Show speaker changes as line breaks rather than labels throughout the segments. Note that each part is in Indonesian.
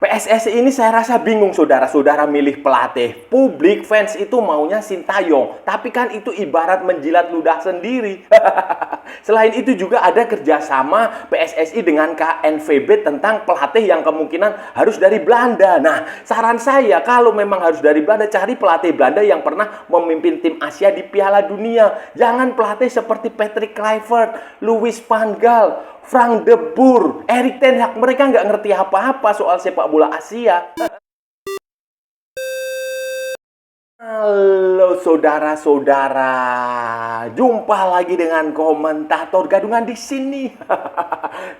PSSI ini saya rasa bingung saudara-saudara milih pelatih. Publik fans itu maunya Sintayong, tapi kan itu ibarat menjilat ludah sendiri. Selain itu juga ada kerjasama PSSI dengan KNVB tentang pelatih yang kemungkinan harus dari Belanda. Nah, saran saya kalau memang harus dari Belanda, cari pelatih Belanda yang pernah memimpin tim Asia di Piala Dunia. Jangan pelatih seperti Patrick Kluivert, Louis van Gaal, Frank de Boer, Erik ten Hag. Mereka nggak ngerti apa-apa soal sepak bola Asia. Halo saudara-saudara, jumpa lagi dengan komentator gadungan di sini.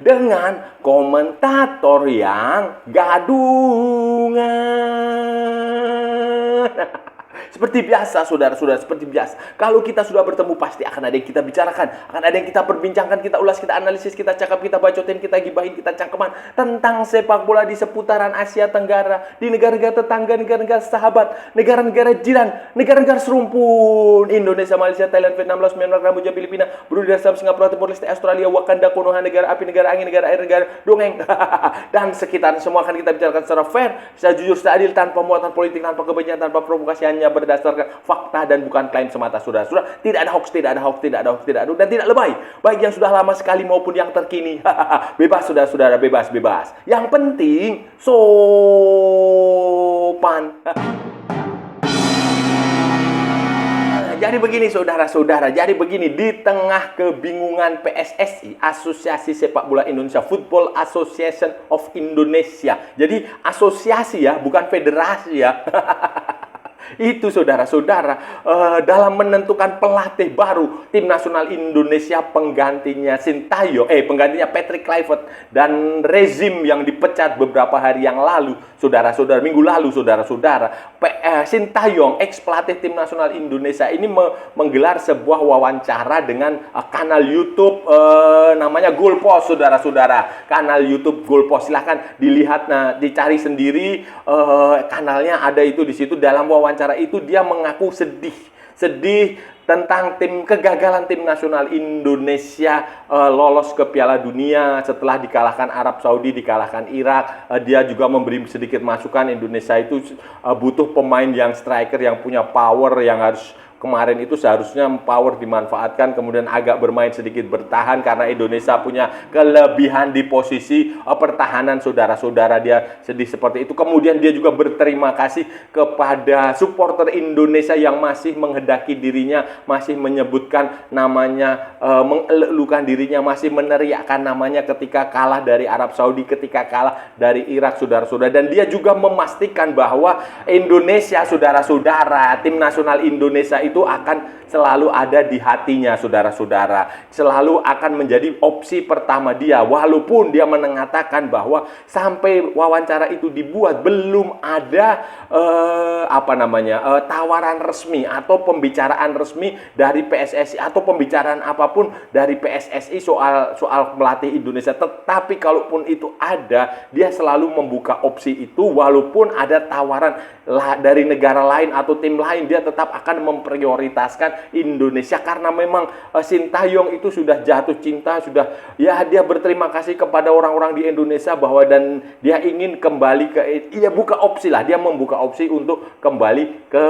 Dengan komentator yang gadungan. Seperti biasa, saudara-saudara, seperti biasa. Kalau kita sudah bertemu, pasti akan ada yang kita bicarakan. Akan ada yang kita perbincangkan, kita ulas, kita analisis, kita cakap, kita bacotin, kita gibahin, kita cangkeman. Tentang sepak bola di seputaran Asia Tenggara. Di negara-negara tetangga, negara-negara sahabat, negara-negara jiran, negara-negara serumpun. Indonesia, Malaysia, Thailand, Vietnam, Laos, Myanmar, Kamboja, Filipina, Brunei, Darussalam, Singapura, Timor Leste, Australia, Wakanda, Konoha, negara api, negara angin, negara air, negara dongeng. Dan sekitar semua akan kita bicarakan secara fair, secara jujur, secara adil, tanpa muatan politik, tanpa kebencian, tanpa provokasi, hanya berdasarkan fakta dan bukan klaim semata, saudara-saudara. Tidak ada hoax, tidak ada hoax, tidak ada hoax, tidak ada, dan tidak lebay. Baik yang sudah lama sekali maupun yang terkini. Bebas, saudara-saudara, bebas, bebas. Yang penting sopan. Jadi begini saudara-saudara, jadi begini, di tengah kebingungan PSSI, Asosiasi Sepak Bola Indonesia, Football Association of Indonesia. Jadi asosiasi ya, bukan federasi ya. Itu saudara-saudara, dalam menentukan pelatih baru tim nasional Indonesia penggantinya penggantinya Patrick Kluivert dan rezim yang dipecat beberapa hari yang lalu, saudara-saudara, minggu lalu, saudara-saudara. Sintayong, ex pelatih tim nasional Indonesia ini menggelar sebuah wawancara dengan kanal YouTube namanya Goalpost, saudara-saudara. Kanal YouTube Goalpost, silahkan dilihat, dicari sendiri, kanalnya ada itu di situ. Dalam wawancara itu dia mengaku sedih tentang kegagalan tim nasional Indonesia lolos ke Piala Dunia setelah dikalahkan Arab Saudi, dikalahkan Irak. Dia juga memberi sedikit masukan Indonesia itu butuh pemain yang striker, yang punya power, yang harus kemarin itu seharusnya power dimanfaatkan, kemudian agak bermain sedikit bertahan karena Indonesia punya kelebihan di posisi pertahanan, saudara-saudara. Dia sedih seperti itu. Kemudian dia juga berterima kasih kepada supporter Indonesia yang masih menghendaki dirinya, masih menyebutkan namanya, mengeluhkan dirinya, masih meneriakkan namanya ketika kalah dari Arab Saudi, ketika kalah dari Irak, saudara-saudara. Dan dia juga memastikan bahwa Indonesia, saudara-saudara, tim nasional Indonesia itu akan selalu ada di hatinya, saudara-saudara. Selalu akan menjadi opsi pertama dia, walaupun dia mengatakan bahwa sampai wawancara itu dibuat belum ada tawaran resmi atau pembicaraan resmi dari PSSI atau pembicaraan apapun dari PSSI soal pelatih Indonesia. Tetapi kalaupun itu ada, dia selalu membuka opsi itu, walaupun ada tawaran dari negara lain atau tim lain, dia tetap akan memprioritaskan Indonesia karena memang Sintayong itu sudah jatuh cinta, dia berterima kasih kepada orang-orang di Indonesia bahwa, dan dia ingin kembali dia membuka opsi untuk kembali ke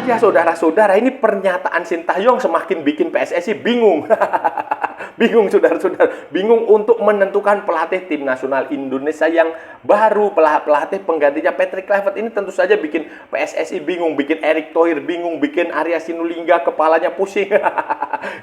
saudara-saudara. Ini pernyataan Sintayong semakin bikin PSSI bingung. Bingung, saudara-saudara. Bingung untuk menentukan pelatih tim nasional Indonesia yang baru, pelatih penggantinya Patrick Kluivert. Ini tentu saja bikin PSSI bingung, bikin Erick Thohir bingung, bikin Arya Sinulinga kepalanya pusing.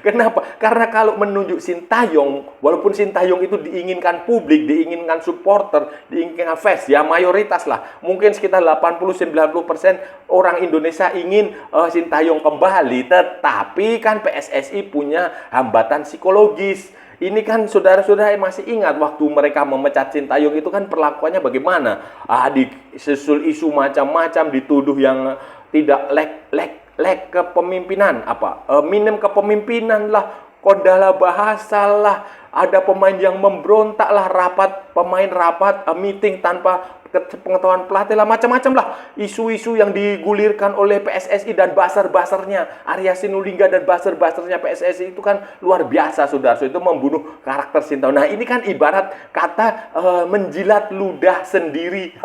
Kenapa? Karena kalau menunjuk Sintayong, walaupun Sintayong itu diinginkan publik, diinginkan supporter, diinginkan fans, ya mayoritas lah. Mungkin sekitar 80-90% orang Indonesia ingin Sintayong kembali, tetapi kan PSSI punya hambatan psikologis. Ini kan saudara-saudara masih ingat waktu mereka memecat Sintayong itu kan perlakuannya bagaimana? Disusul isu macam-macam, dituduh yang tidak lek kepemimpinan, minim kepemimpinan lah, kodala bahasa lah, ada pemain yang memberontak lah, pemain rapat, meeting tanpa pengetahuan pelatih lah, macam-macam lah isu-isu yang digulirkan oleh PSSI dan buzzer-buzzernya Arya Sinulinga dan buzzer-buzzernya PSSI itu kan luar biasa, saudara. Itu membunuh karakter Sintayong. Nah, ini kan ibarat kata menjilat ludah sendiri.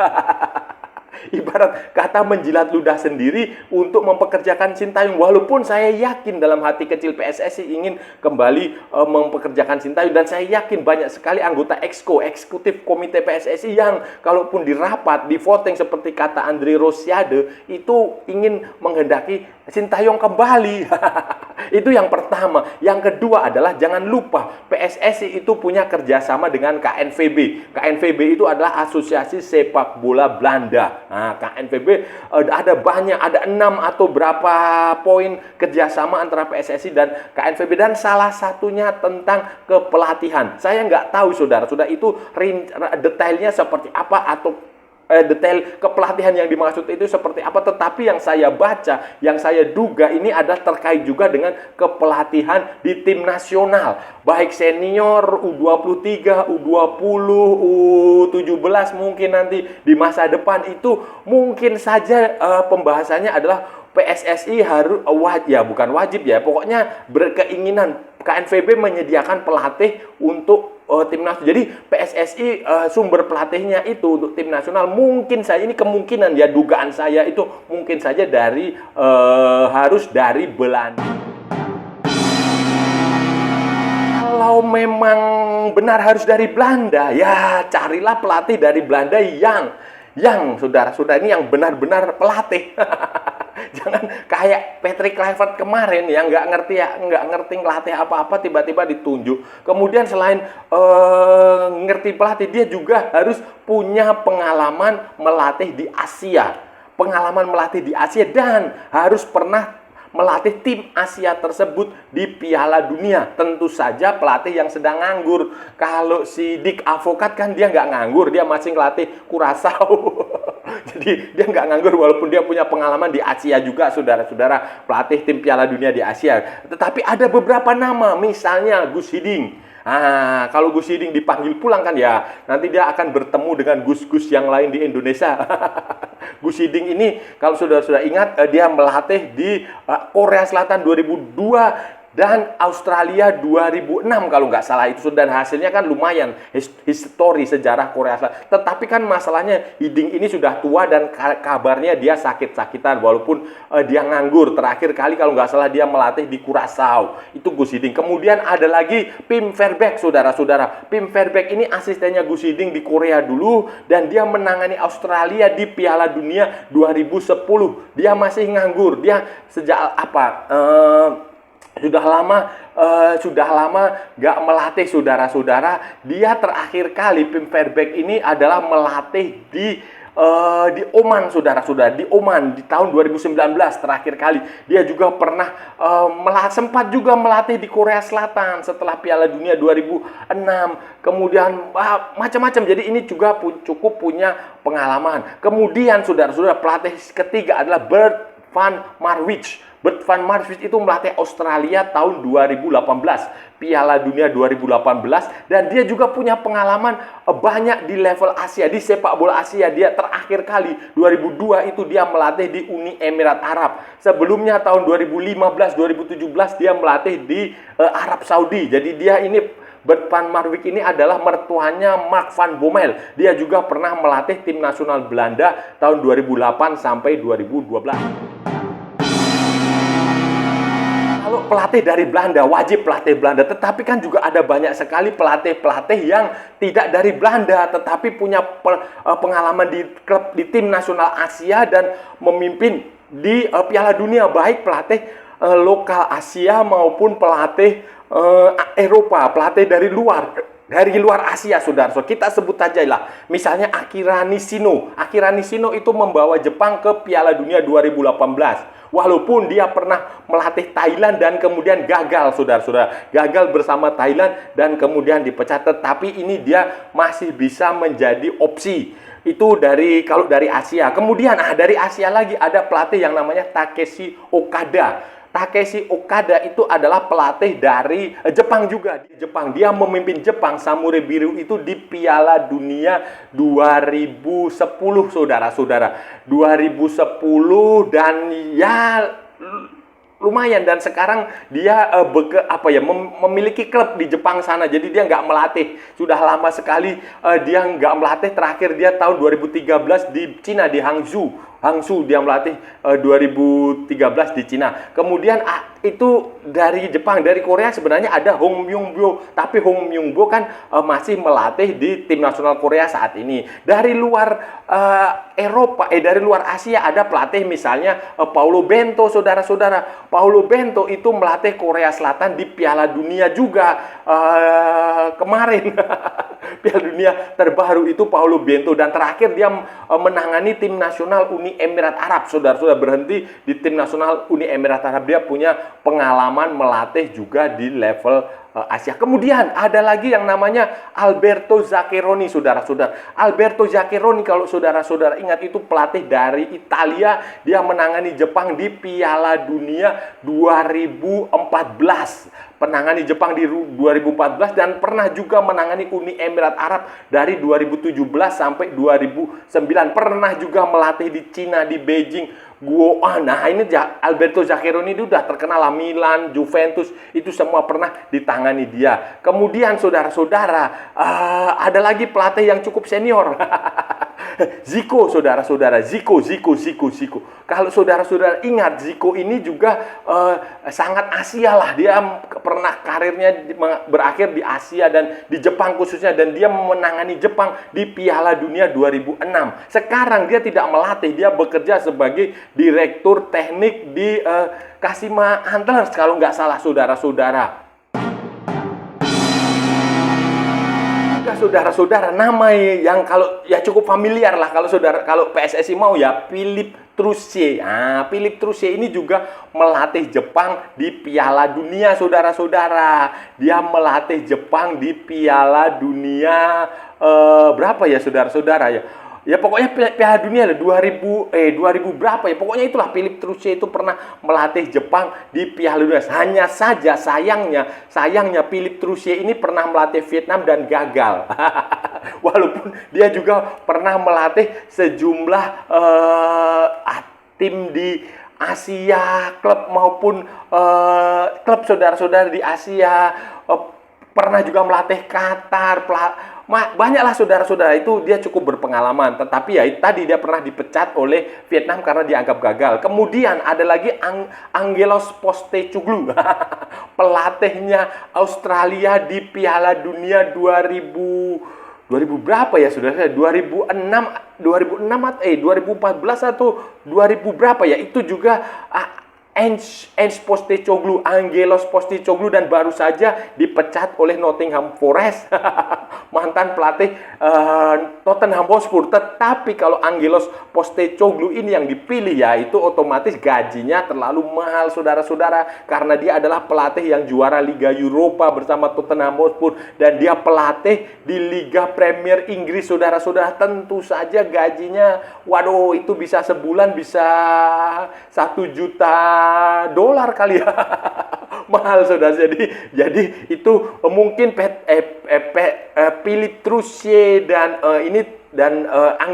Ibarat kata menjilat ludah sendiri untuk mempekerjakan Sintayong. Walaupun saya yakin dalam hati kecil PSSI ingin kembali mempekerjakan Sintayong, dan saya yakin banyak sekali anggota eksekutif komite PSSI yang kalaupun di rapat, di voting seperti kata Andre Rosiade, itu ingin menghendaki Sintayong kembali. Itu yang pertama. Yang kedua adalah jangan lupa PSSI itu punya kerjasama dengan KNVB. KNVB itu adalah Asosiasi Sepak Bola Belanda. Nah, KNVB ada banyak, ada 6 atau berapa poin kerjasama antara PSSI dan KNVB, dan salah satunya tentang kepelatihan. Saya nggak tahu, saudara itu detailnya seperti apa atau detail kepelatihan yang dimaksud itu seperti apa, tetapi yang saya baca, yang saya duga ini adalah terkait juga dengan kepelatihan di tim nasional, baik senior, U23, U20, U17, mungkin nanti di masa depan itu mungkin saja pembahasannya adalah PSSI harus bukan wajib ya, pokoknya berkeinginan KNVB menyediakan pelatih untuk timnas. Jadi PSSI sumber pelatihnya itu untuk tim nasional mungkin saja, ini kemungkinan ya, dugaan saya itu mungkin saja harus dari Belanda. Kalau memang benar harus dari Belanda, ya carilah pelatih dari Belanda yang saudara-saudara ini yang benar-benar pelatih. Jangan kayak Patrick Kluivert kemarin yang nggak ngerti ngelatih apa-apa, tiba-tiba ditunjuk. Kemudian selain ngerti pelatih, dia juga harus punya pengalaman melatih di Asia. Dan harus pernah melatih tim Asia tersebut di Piala Dunia. Tentu saja pelatih yang sedang nganggur. Kalau si Dick Advocaat kan dia nggak nganggur, dia masih ngelatih Curaçao. Jadi dia nggak nganggur walaupun dia punya pengalaman di Asia juga, saudara-saudara, pelatih tim Piala Dunia di Asia. Tetapi ada beberapa nama, misalnya Gus Hiddink. Kalau Gus Hiddink dipanggil pulang kan ya, nanti dia akan bertemu dengan Gus-Gus yang lain di Indonesia. Gus Hiddink ini kalau saudara-saudara ingat, dia melatih di Korea Selatan 2002 dan Australia 2006 kalau nggak salah itu, dan hasilnya kan lumayan, histori sejarah Korea Selatan. Tetapi kan masalahnya Hiddink ini sudah tua dan kabarnya dia sakit-sakitan walaupun dia nganggur. Terakhir kali kalau nggak salah dia melatih di Curaçao, itu Gus Hiddink. Kemudian ada lagi Pim Verbeek, saudara-saudara. Pim Verbeek ini asistennya Gus Hiddink di Korea dulu, dan dia menangani Australia di Piala Dunia 2010. Dia masih nganggur, dia sejak sudah lama nggak melatih, saudara-saudara. Dia terakhir kali Pim Verbeek ini adalah melatih di Oman, saudara-saudara, di Oman di tahun 2019 terakhir kali. Dia juga pernah sempat juga melatih di Korea Selatan setelah Piala Dunia 2006. Kemudian macam-macam. Jadi ini juga cukup punya pengalaman. Kemudian saudara-saudara, pelatih ketiga adalah Bert van Marwijk. Bert van Marwijk itu melatih Australia tahun 2018, Piala Dunia 2018, dan dia juga punya pengalaman banyak di level Asia, di sepak bola Asia. Dia terakhir kali 2002 itu dia melatih di Uni Emirat Arab. Sebelumnya tahun 2015-2017 dia melatih di Arab Saudi. Jadi dia ini, Bert van Marwijk ini adalah mertuanya Mark van Bommel. Dia juga pernah melatih tim nasional Belanda tahun 2008 sampai 2012. Kalau pelatih dari Belanda, wajib pelatih Belanda. Tetapi kan juga ada banyak sekali pelatih-pelatih yang tidak dari Belanda, tetapi punya pengalaman di klub, di tim nasional Asia, dan memimpin di Piala Dunia, baik pelatih lokal Asia maupun pelatih Eropa, pelatih dari luar Asia, saudara. So, kita sebut aja lah, misalnya Akira Nishino. Akira Nishino itu membawa Jepang ke Piala Dunia 2018. Walaupun dia pernah melatih Thailand dan kemudian gagal, saudara-saudara. Gagal bersama Thailand dan kemudian dipecat. Tetapi ini dia masih bisa menjadi opsi. Itu kalau dari Asia. Kemudian dari Asia lagi ada pelatih yang namanya Takeshi Okada. Takeshi Okada itu adalah pelatih dari Jepang juga. Di Jepang, dia memimpin Jepang Samurai Biru itu di Piala Dunia 2010, saudara-saudara. 2010 dan ya lumayan, dan sekarang dia memiliki klub di Jepang sana. Jadi dia nggak melatih, sudah lama sekali dia nggak melatih. Terakhir dia tahun 2013 di Cina, di Hangzhou dia melatih 2013 di Cina. Kemudian itu dari Jepang. Dari Korea sebenarnya ada Hong Myung-byo, tapi Hong Myung-byo kan masih melatih di tim nasional Korea saat ini. Dari luar dari luar Asia ada pelatih misalnya Paulo Bento, saudara-saudara. Paulo Bento itu melatih Korea Selatan di Piala Dunia juga kemarin. Piala Dunia terbaru itu Paulo Bento, dan terakhir dia menangani tim nasional Uni Emirat Arab. Saudara-saudara, berhenti di tim nasional Uni Emirat Arab. Dia punya pengalaman melatih juga di level Asia. Kemudian ada lagi yang namanya Alberto Zaccheroni, saudara-saudara. Alberto Zaccheroni, kalau saudara-saudara ingat, itu pelatih dari Italia. Dia menangani Jepang di Piala Dunia 2014. Penangani Jepang di 2014 dan pernah juga menangani Uni Emirat Arab dari 2017 sampai 2009. Pernah juga melatih di Cina, di Beijing, Nah, ini Alberto Zaccheroni itu udah terkenal lah. Milan, Juventus, itu semua pernah ditangani dia. Kemudian saudara-saudara, ada lagi pelatih yang cukup senior. Zico, saudara-saudara. Zico. Kalau saudara-saudara ingat, Zico ini juga sangat Asia lah. Dia pernah karirnya berakhir di Asia dan di Jepang khususnya, dan dia menangani Jepang di Piala Dunia 2006. Sekarang dia tidak melatih, dia bekerja sebagai direktur teknik di Kashima Antlers kalau nggak salah, saudara-saudara. Saudara-saudara, nama yang kalau ya cukup familiar lah kalau PSSI mau ya, Philippe Troussier. Philippe Troussier ini juga melatih Jepang di Piala Dunia, saudara-saudara. Dia melatih Jepang di Piala Dunia berapa ya, saudara-saudara ya? Ya pokoknya Piala Dunia lah 2000 berapa ya, pokoknya itulah. Philippe Troussier itu pernah melatih Jepang di Piala Dunia. Hanya saja sayangnya Philippe Troussier ini pernah melatih Vietnam dan gagal. Walaupun dia juga pernah melatih sejumlah tim di Asia, klub maupun klub, saudara-saudara, di Asia. Pernah juga melatih Qatar, banyaklah saudara-saudara. Itu dia cukup berpengalaman. Tetapi ya tadi dia pernah dipecat oleh Vietnam karena dianggap gagal. Kemudian ada lagi Angelos Postecoglou, pelatihnya Australia di Piala Dunia 2000 berapa ya, saudara? 2014 atau 2000 berapa ya? Itu juga Angelos Postecoglou, dan baru saja dipecat oleh Nottingham Forest, mantan pelatih Tottenham Hotspur. Tetapi kalau Angelos Postecoglou ini yang dipilih, ya itu otomatis gajinya terlalu mahal, saudara-saudara, karena dia adalah pelatih yang juara Liga Eropa bersama Tottenham Hotspur, dan dia pelatih di Liga Premier Inggris, saudara-saudara. Tentu saja gajinya, waduh, itu bisa sebulan bisa $1 juta kali ya. Mahal, saudara. Jadi itu mungkin Philippe Troussier dan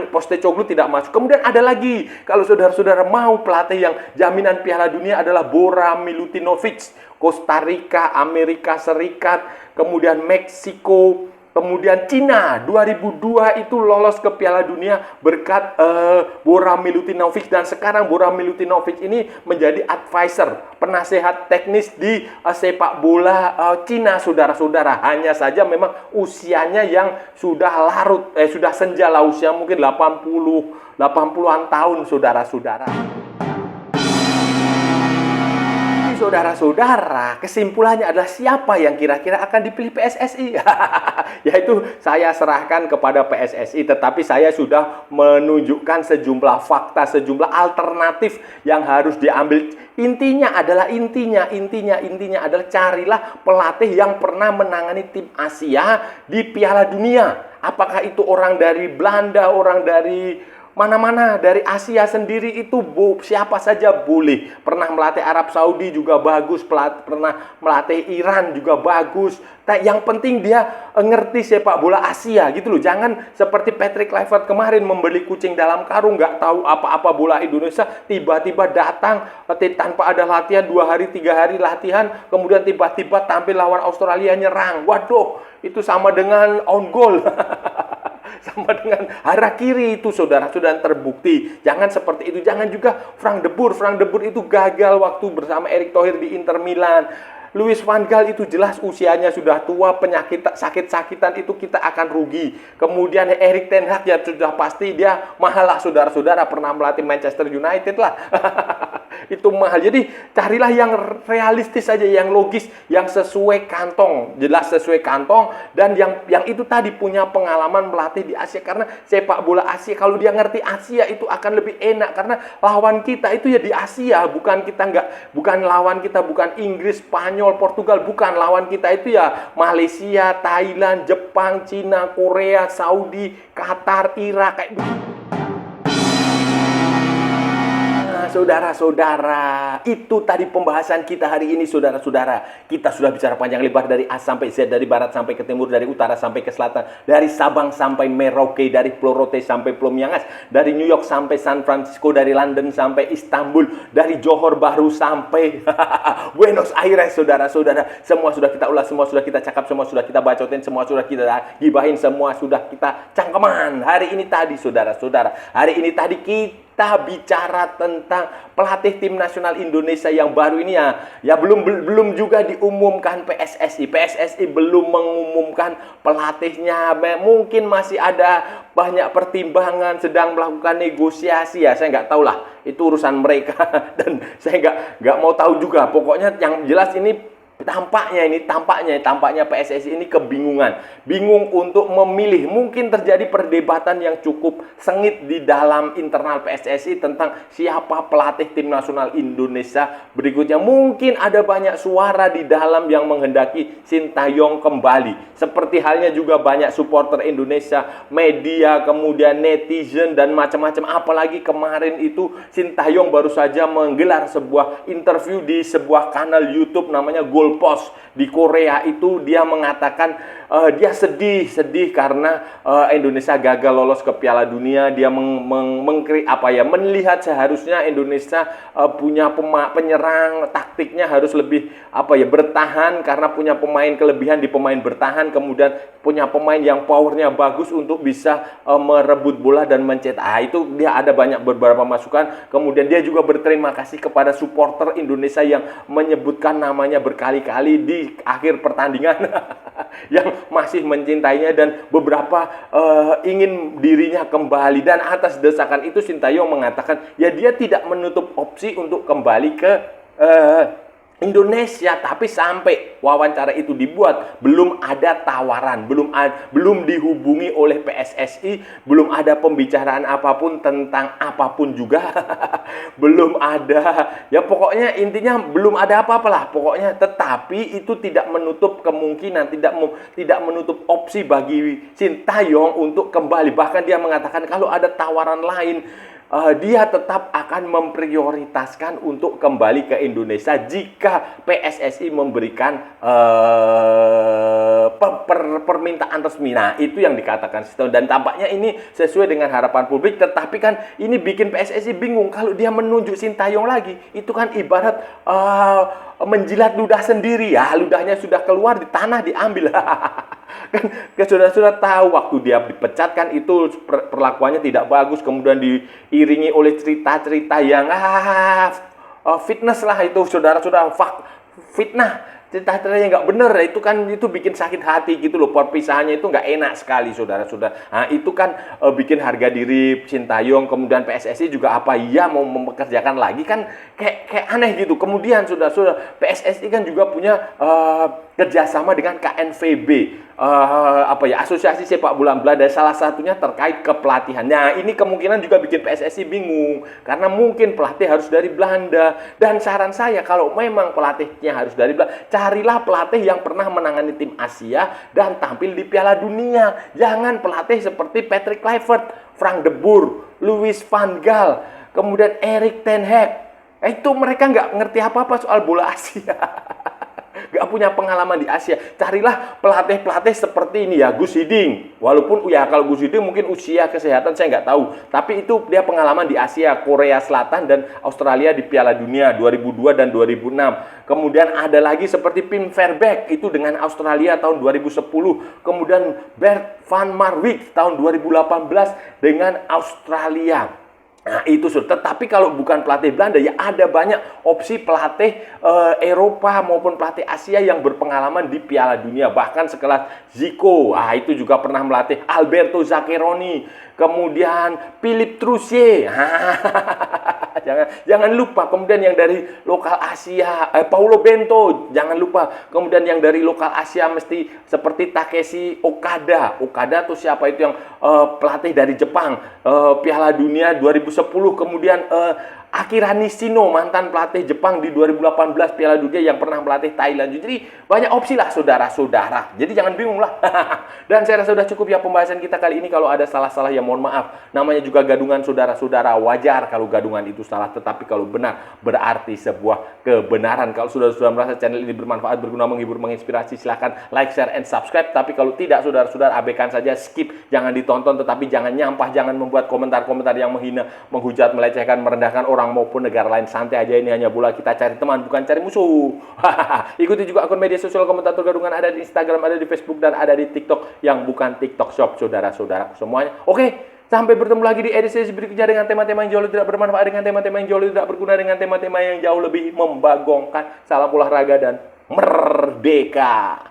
Postecoglou tidak masuk. Kemudian ada lagi, kalau saudara-saudara mau pelatih yang jaminan Piala Dunia, adalah Bora Milutinovic, Costa Rica, Amerika Serikat, kemudian Meksiko. Kemudian Cina 2002 itu lolos ke Piala Dunia berkat Bora Milutinovic, dan sekarang Bora Milutinovic ini menjadi advisor, penasehat teknis di sepak bola Cina, saudara-saudara. Hanya saja memang usianya yang sudah sudah senja lah, usia mungkin 80-an tahun, saudara-saudara. Saudara-saudara, kesimpulannya adalah siapa yang kira-kira akan dipilih PSSI? Yaitu saya serahkan kepada PSSI, tetapi saya sudah menunjukkan sejumlah fakta, sejumlah alternatif yang harus diambil. Intinya adalah carilah pelatih yang pernah menangani tim Asia di Piala Dunia. Apakah itu orang dari Belanda, orang dari mana-mana dari Asia sendiri itu siapa saja boleh. Pernah melatih Arab Saudi juga bagus, pernah melatih Iran juga bagus. Nah, yang penting dia ngerti sepak bola Asia gitu loh. Jangan seperti Patrick Kluivert kemarin membeli kucing dalam karung, nggak tahu apa-apa bola Indonesia, tiba-tiba datang tanpa ada latihan 2 hari 3 hari latihan, kemudian tiba-tiba tampil lawan Australia nyerang. Waduh, itu sama dengan on goal. Sama dengan harakiri itu, saudara-saudara, terbukti. Jangan seperti itu. Jangan juga Frank de Boer. Frank de Boer itu gagal waktu bersama Erick Thohir di Inter Milan. Louis van Gaal itu jelas usianya sudah tua, penyakit sakit-sakitan itu kita akan rugi. Kemudian Erik ten Hag ya sudah pasti dia mahal lah, saudara-saudara, pernah melatih Manchester United lah. Itu mahal. Jadi carilah yang realistis saja, yang logis, yang sesuai kantong, jelas sesuai kantong, dan yang itu tadi punya pengalaman melatih di Asia. Karena sepak bola Asia, kalau dia ngerti Asia itu akan lebih enak, karena lawan kita itu ya di Asia, bukan lawan kita bukan Inggris, Spanyol, Portugal, bukan. Lawan kita itu ya Malaysia, Thailand, Jepang, Cina, Korea, Saudi, Qatar, Irak, kayak begitu. Saudara-saudara, itu tadi pembahasan kita hari ini, saudara-saudara. Kita sudah bicara panjang lebar dari A sampai Z, dari barat sampai ke timur, dari utara sampai ke selatan, dari Sabang sampai Merauke, dari Pulau Rote sampai Pulau Miangas, dari New York sampai San Francisco, dari London sampai Istanbul, dari Johor Bahru sampai Buenos Aires, saudara-saudara. Semua sudah kita ulas, semua sudah kita cakap, semua sudah kita bacotin, semua sudah kita gibahin, semua sudah kita cangkeman. Hari ini tadi, saudara-saudara, hari ini tadi kita bicara tentang pelatih tim nasional Indonesia yang baru ini ya belum juga diumumkan PSSI. PSSI belum mengumumkan pelatihnya. Mungkin masih ada banyak pertimbangan, sedang melakukan negosiasi ya. Saya nggak tahu lah, itu urusan mereka dan saya nggak mau tahu juga. Pokoknya yang jelas ini tampaknya PSSI ini kebingungan, bingung untuk memilih. Mungkin terjadi perdebatan yang cukup sengit di dalam internal PSSI tentang siapa pelatih tim nasional Indonesia berikutnya. Mungkin ada banyak suara di dalam yang menghendaki Sintayong kembali. Seperti halnya juga banyak supporter Indonesia, media, kemudian netizen dan macam-macam. Apalagi kemarin itu Sintayong baru saja menggelar sebuah interview di sebuah kanal YouTube namanya Goalpost di Korea. Itu dia mengatakan dia sedih karena Indonesia gagal lolos ke Piala Dunia. Dia melihat seharusnya Indonesia punya penyerang, taktiknya harus lebih bertahan karena punya pemain kelebihan di pemain bertahan, kemudian punya pemain yang powernya bagus untuk bisa merebut bola dan mencetak. Itu dia ada beberapa masukan. Kemudian dia juga berterima kasih kepada supporter Indonesia yang menyebutkan namanya berkali-kali di akhir pertandingan yang masih mencintainya dan beberapa ingin dirinya kembali. Dan atas desakan itu Sintayong mengatakan ya dia tidak menutup opsi untuk kembali ke Indonesia, tapi sampai wawancara itu dibuat belum ada tawaran, belum dihubungi oleh PSSI, belum ada pembicaraan apapun tentang apapun juga. Belum ada. Ya pokoknya intinya belum ada apa-apa lah pokoknya, tetapi itu tidak menutup kemungkinan, tidak menutup opsi bagi Sintayong untuk kembali. Bahkan dia mengatakan kalau ada tawaran lain, dia tetap akan memprioritaskan untuk kembali ke Indonesia jika PSSI memberikan permintaan resmi. Nah, itu yang dikatakan Sintayong. Dan tampaknya ini sesuai dengan harapan publik. Tetapi kan ini bikin PSSI bingung. Kalau dia menunjuk Sintayong lagi, itu kan ibarat menjilat ludah sendiri. Ya, ludahnya sudah keluar di tanah diambil. Kan saudara-saudara tahu waktu dia dipecat kan itu perlakuannya tidak bagus, kemudian diiringi oleh cerita-cerita yang fitness lah itu, saudara-saudara, fitnah, cerita-cerita yang nggak bener. Itu kan itu bikin sakit hati gitu loh. Perpisahannya itu nggak enak sekali, saudara-saudara. Nah, itu kan bikin harga diri Sintayong, kemudian PSSI juga mau mempekerjakan lagi kan kayak aneh gitu. Kemudian saudara-saudara, PSSI kan juga punya kerjasama dengan KNVB. Asosiasi Sepak Bola Belanda, salah satunya terkait kepelatihan. Nah, ini kemungkinan juga bikin PSSI bingung karena mungkin pelatih harus dari Belanda. Dan saran saya kalau memang pelatihnya harus dari Belanda, carilah pelatih yang pernah menangani tim Asia dan tampil di Piala Dunia. Jangan pelatih seperti Patrick Kluivert, Frank de Boer, Louis van Gaal, kemudian Erik ten Hag. Itu mereka nggak ngerti apa-apa soal bola Asia. Gak punya pengalaman di Asia. Carilah pelatih-pelatih seperti ini ya, Gus Hiddink. Walaupun ya kalau Gus Hiddink mungkin usia kesehatan saya nggak tahu. Tapi itu dia pengalaman di Asia, Korea Selatan dan Australia di Piala Dunia 2002 dan 2006. Kemudian ada lagi seperti Pim Verbeek itu dengan Australia tahun 2010. Kemudian Bert van Marwijk tahun 2018 dengan Australia. Nah, itu sudah. Tetapi kalau bukan pelatih Belanda, ya ada banyak opsi pelatih Eropa maupun pelatih Asia yang berpengalaman di Piala Dunia. Bahkan sekelas Zico, itu juga pernah melatih Alberto Zaccheroni. Kemudian Philippe Troussier. Jangan lupa. Kemudian yang dari lokal Asia, Paulo Bento. Jangan lupa. Kemudian yang dari lokal Asia mesti seperti Takeshi Okada. Okada tuh siapa itu yang pelatih dari Jepang. Piala Dunia 2010. Kemudian Akira Nishino, mantan pelatih Jepang di 2018 Piala Dunia yang pernah melatih Thailand. Jadi banyak opsi lah saudara-saudara. Jadi jangan bingung lah. Dan saya rasa sudah cukup ya pembahasan kita kali ini. Kalau ada salah-salah ya mohon maaf. Namanya juga gadungan saudara-saudara. Wajar kalau gadungan itu salah. Tetapi kalau benar berarti sebuah kebenaran. Kalau sudah merasa channel ini bermanfaat, berguna, menghibur, menginspirasi, silahkan like, share, and subscribe. Tapi kalau tidak saudara-saudara abaikan saja, skip. Jangan ditonton tetapi jangan nyampah. Jangan membuat komentar-komentar yang menghina, menghujat, melecehkan, merendahkan orang maupun negara lain. Santai aja, ini hanya bola, kita cari teman bukan cari musuh. Ikuti juga akun media sosial Komentator Gadungan, ada di Instagram, ada di Facebook, dan ada di TikTok yang bukan TikTok Shop, saudara-saudara semuanya. Oke, sampai bertemu lagi di edisi berikutnya dengan tema-tema yang jauh tidak bermanfaat, dengan tema-tema yang jauh tidak berguna, dengan tema-tema yang jauh lebih membagongkan. Salam olahraga dan merdeka.